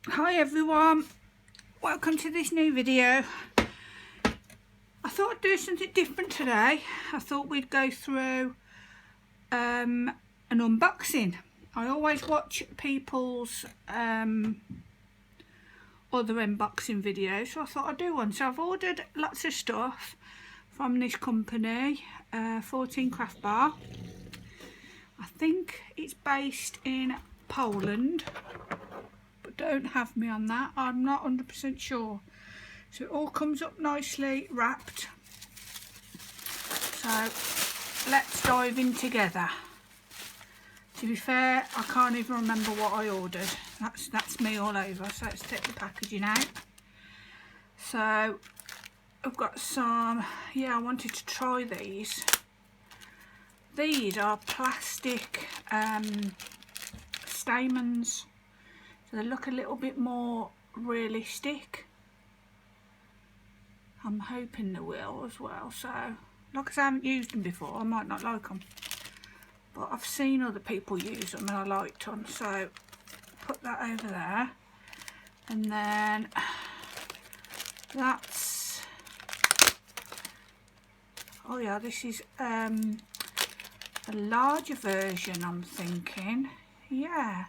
Hi everyone, welcome to this new video. I thought I'd do something different today. I thought we'd go through an unboxing. I always watch people's other unboxing videos, so I thought I'd do one. So I've ordered lots of stuff from this company, 14 Craft Bar. I think it's based in Poland, but don't have me on that. I'm not 100% sure. So it all comes up nicely wrapped. So let's dive in together. To be fair, I can't even remember what I ordered. That's me all over. So let's take the packaging out. So I've got some, I wanted to try these. These are plastic stamens. So they look a little bit more realistic. I'm hoping they will as well. So, like I say, I haven't used them before. I might not like them, but I've seen other people use them and I liked them. So, put that over there, and then that's. Oh yeah, this is a larger version. I'm thinking, yeah,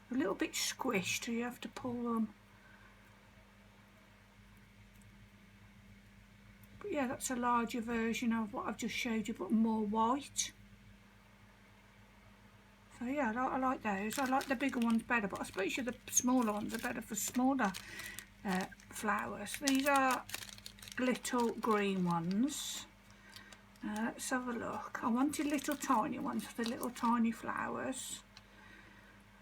a little bit squished. So you have to pull them. Yeah, that's a larger version of what I've just showed you, but more white. So yeah, I like those. I like the bigger ones better, but I suppose the smaller ones are better for smaller flowers. These are little green ones. Let's have a look. I wanted little tiny ones for the little tiny flowers,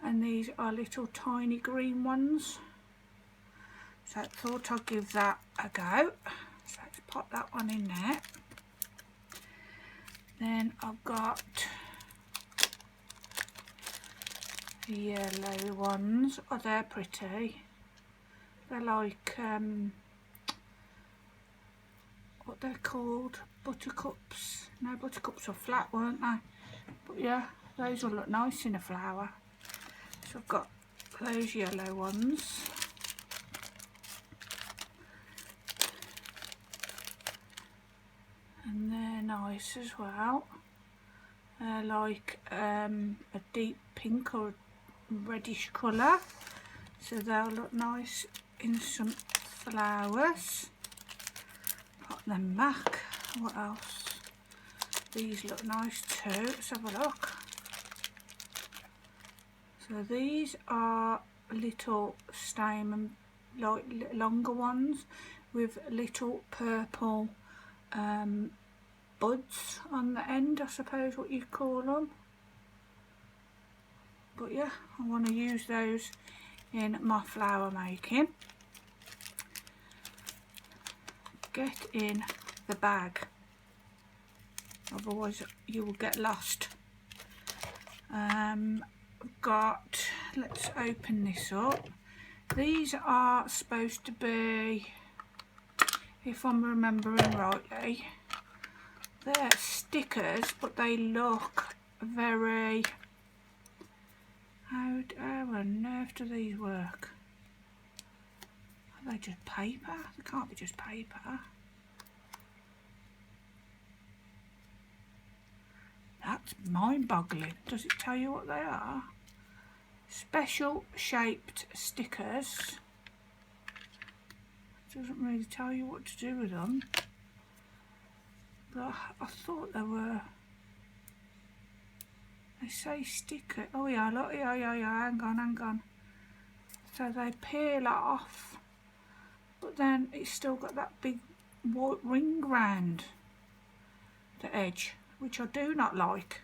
and these are little tiny green ones. So I thought I'd give that a go. So let's pop that one in there. Then I've got the yellow ones. Oh, they're pretty. They're like what they're called, buttercups. No, buttercups are flat, weren't they? But yeah, those will look nice in a flower. So I've got those yellow ones. And they're nice as well. They're like a deep pink or reddish colour, so they'll look nice in some flowers. Pop them back. What else? These look nice too. Let's have a look. So these are little stamen, like longer ones with little purple buds on the end, I suppose what you'd call them. But yeah, I want to use those in my flower making. Get in the bag, otherwise you will get lost. Let's open this up. These are supposed to be, if I'm remembering rightly, they're stickers, but they look very, how on earth do these work? Are they just paper? They can't be just paper. That's mind-boggling. Does it tell you what they are? Special shaped stickers. It doesn't really tell you what to do with them. But I thought they were. They say sticker. Oh yeah, look, yeah. Hang on. So they peel off, but then it's still got that big white ring round the edge, which I do not like.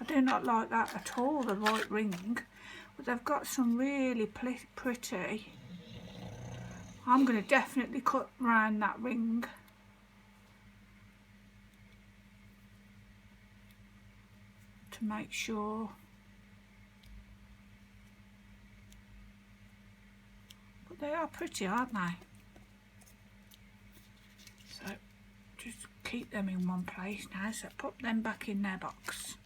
I do not like that at all, the white ring. But they've got some really pretty. I'm going to definitely cut round that ring. To make sure. But they are pretty, aren't they? So just keep them in one place now. So put them back in their box,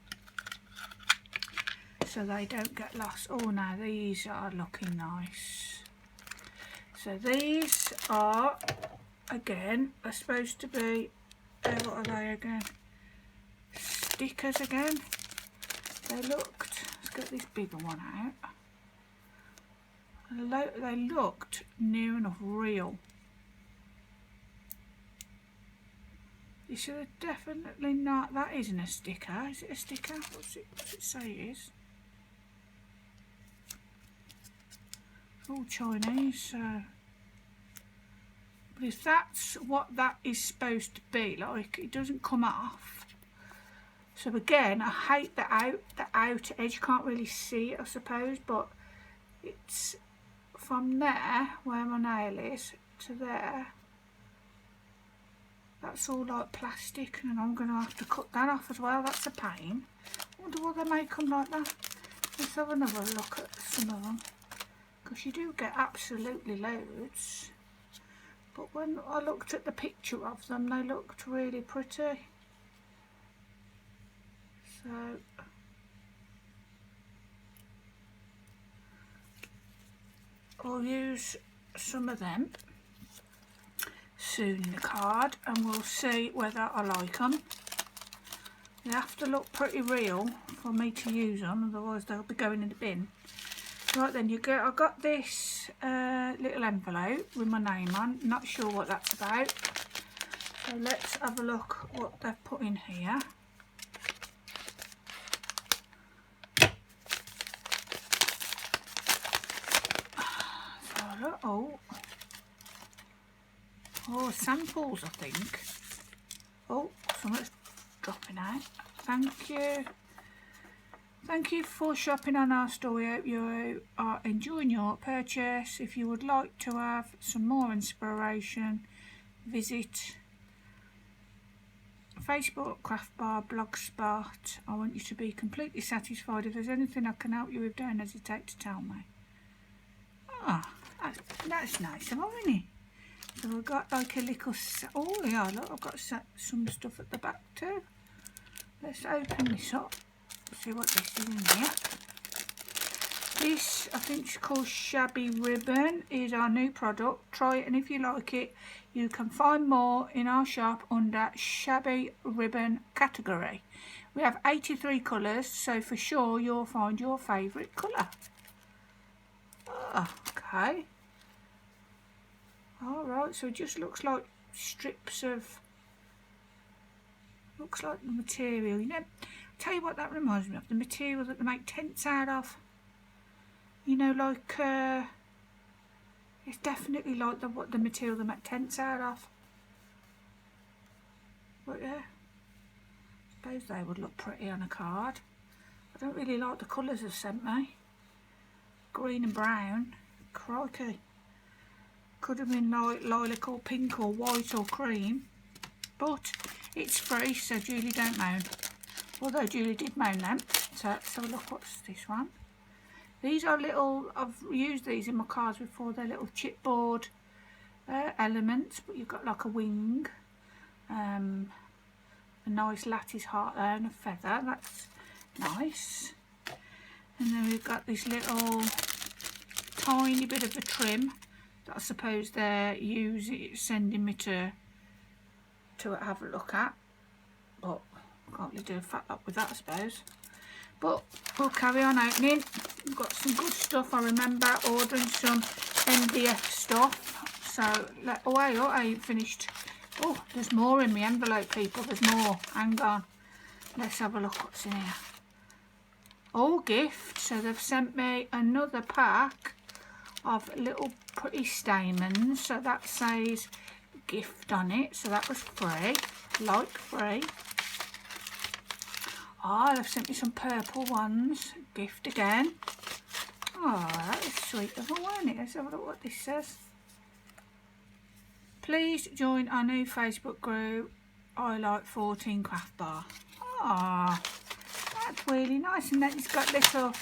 so they don't get lost. Oh, now these are looking nice. So these are, again, are supposed to be, what are they again? Stickers again. They looked, let's get this bigger one out. They looked near enough real. You should have definitely not, that isn't a sticker. Is it a sticker? What's it say it is? It's all Chinese, so. But if that's what that is supposed to be like, it doesn't come off. So again, I hate the outer edge. You can't really see it, I suppose, but it's from there, where my nail is, to there. That's all like plastic, and I'm going to have to cut that off as well. That's a pain. I wonder why they make them like that. Let's have another look at some of them, because you do get absolutely loads. But when I looked at the picture of them, they looked really pretty. So I'll use some of them soon in the card, and we'll see whether I like them. They have to look pretty real for me to use them, otherwise they'll be going in the bin. Right then, I got this little envelope with my name on. Not sure what that's about. So let's have a look what they've put in here. So look, oh, samples I think. Oh, something's dropping out. Thank you. Thank you for shopping on our store. We hope you are enjoying your purchase. If you would like to have some more inspiration, visit Facebook, Craft Bar, Blogspot. I want you to be completely satisfied. If there's anything I can help you with, don't hesitate to tell me. Ah, that's nice of them, isn't it? So we've got like a little, oh yeah, look, I've got some stuff at the back too. Let's open this up. See what this is in here. This, I think it's called Shabby Ribbon, is our new product. Try it, and if you like it, you can find more in our shop under Shabby Ribbon category. We have 83 colours, so for sure you'll find your favourite colour. Oh, okay. Alright, so it just looks like strips of, looks like the material, you know. Tell you what that reminds me of, the material that they make tents out of. You know, like it's definitely like the material they make tents out of. But yeah, I suppose they would look pretty on a card. I don't really like the colours they've sent me. Green and brown. Crikey. Could have been like lilac or pink or white or cream. But it's free, so Julie don't moan. Although Julie did moan them. So let's have a look. What's this one? These are little, I've used these in my cards before. They're little chipboard elements, but you've got like a wing, a nice lattice heart there and a feather. That's nice. And then we've got this little tiny bit of a trim that I suppose they're sending me to have a look at. But can't really do a fat lot with that, I suppose. But we'll carry on opening. We've got some good stuff. I remember ordering some MDF stuff. So, oh, I ain't finished. Oh, there's more in my envelope, people. There's more. Hang on. Let's have a look what's in here. Oh, gift. So they've sent me another pack of little pretty stamens. So that says gift on it. So that was free. Like free. Oh, they've sent me some purple ones. Gift again. Oh, that is sweet of them, wasn't it? Let's have a look what this says. Please join our new Facebook group, I Like 14 Craft Bar. Ah, that's really nice. And then it's got little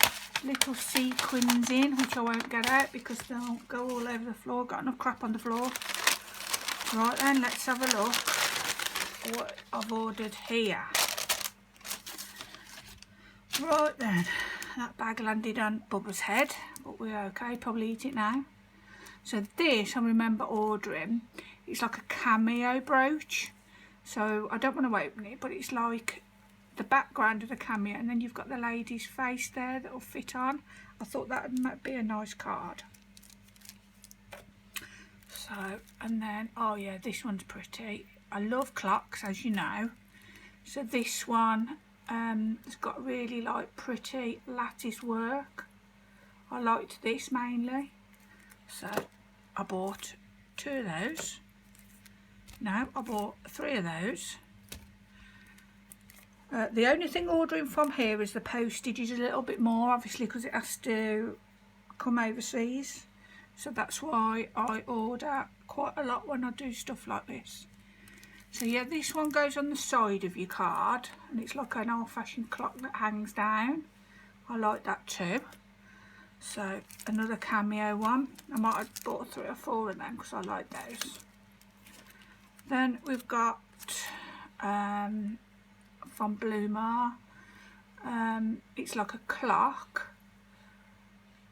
sequins in, which I won't get out because they'll go all over the floor. Got enough crap on the floor. Right then, let's have a look what I've ordered here. Right then, that bag landed on Bubba's head, but we're okay, probably eat it now. So this I remember ordering. It's like a cameo brooch. So I don't want to open it, but it's like the background of the cameo, and then you've got the lady's face there that will fit on. I thought that might be a nice card. So, and then, oh yeah, this one's pretty. I love clocks, as you know. So this one has got really like pretty lattice work. I liked this mainly. So I bought 2 of those. No, I bought 3 of those. The only thing ordering from here is the postage is a little bit more, obviously, because it has to come overseas. So that's why I order quite a lot when I do stuff like this. So yeah, this one goes on the side of your card, and it's like an old-fashioned clock that hangs down. I like that too. So another cameo one. I might have bought 3 or 4 of them because I like those. Then we've got from Blumar. It's like a clock,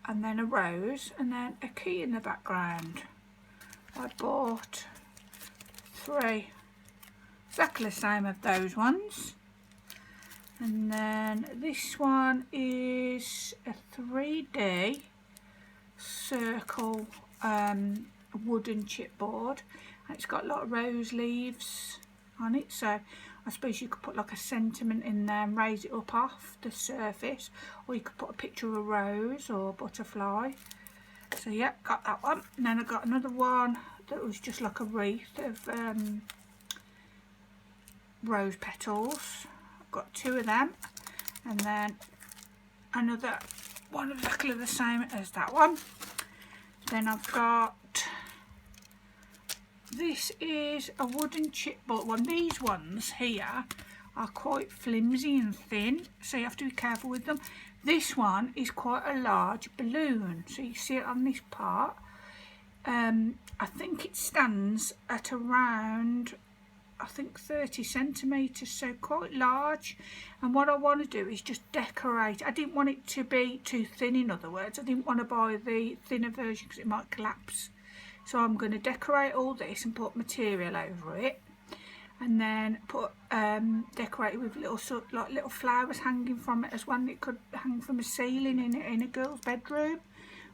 and then a rose, and then a key in the background. I bought 3, exactly the same of those ones. And then this one is a 3D circle wooden chipboard, and it's got a lot of rose leaves on it, so I suppose you could put like a sentiment in there and raise it up off the surface, or you could put a picture of a rose or a butterfly. So yeah, got that one. And then I got another one that was just like a wreath of rose petals. I've got 2 of them, and then another one exactly the same as that one. Then I've got, this is a wooden chipboard one. These ones here are quite flimsy and thin, so you have to be careful with them. This one is quite a large balloon, so you see it on this part. I think it stands at around, I think 30 centimetres, so quite large. And what I want to do is just decorate. I didn't want it to be too thin, in other words. I didn't want to buy the thinner version because it might collapse. So I'm going to decorate all this and put material over it, and then put decorate it with little flowers hanging from it as well. It could hang from a ceiling in a girl's bedroom.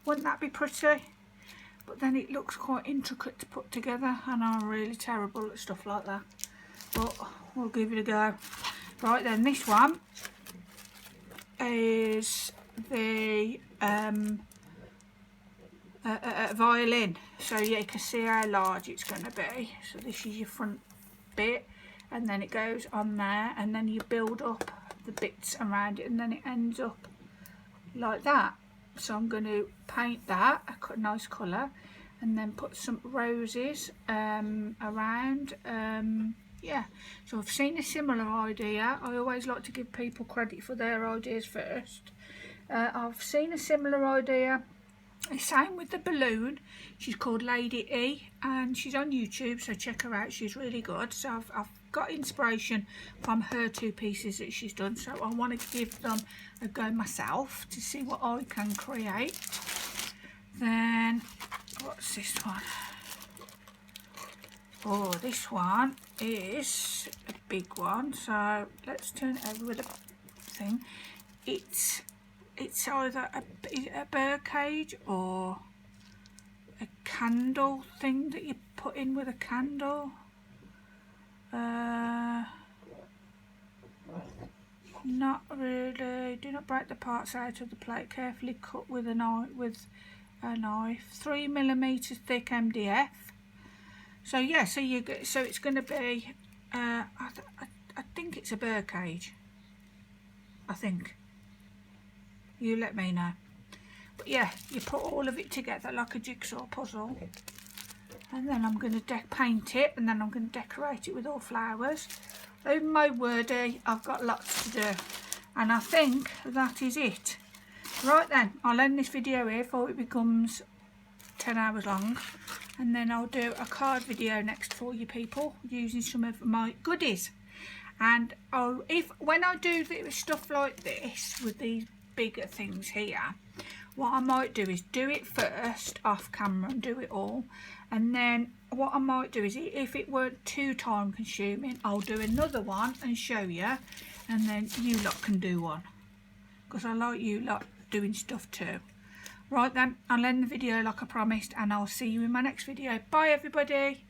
Wouldn't that be pretty? But then it looks quite intricate to put together, and I'm really terrible at stuff like that. But we'll give it a go. Right then, this one is the violin. So yeah, you can see how large it's going to be. So this is your front bit, and then it goes on there, and then you build up the bits around it, and then it ends up like that. So I'm going to paint that a nice colour, and then put some roses around. Yeah, so I've seen a similar idea. I always like to give people credit for their ideas first. I've seen a similar idea. Same with the balloon. She's called Lady E, and she's on YouTube, so check her out. She's really good. So I've got inspiration from her 2 pieces that she's done, so I want to give them a go myself to see what I can create. Then what's this one? Oh, this one is a big one, so let's turn it over with a thing. It's either a bird cage or a candle thing that you put in with a candle. Not really. Do not break the parts out of the plate. Carefully cut with a knife. 3mm thick MDF. So yeah, so it's going to be. I think it's a bird cage. I think. You let me know. But yeah, you put all of it together like a jigsaw puzzle, and then I'm going to paint it, and then I'm going to decorate it with all flowers. Oh my wordy, I've got lots to do, and I think that is it. Right then, I'll end this video here before it becomes 10 hours long, and then I'll do a card video next for you people using some of my goodies. And when I do stuff like this with these bigger things here, what I might do is do it first off camera and do it all, and then what I might do is, if it weren't too time consuming, I'll do another one and show you, and then you lot can do one, because I like you lot doing stuff too. Right then, I'll end the video like I promised, and I'll see you in my next video. Bye everybody.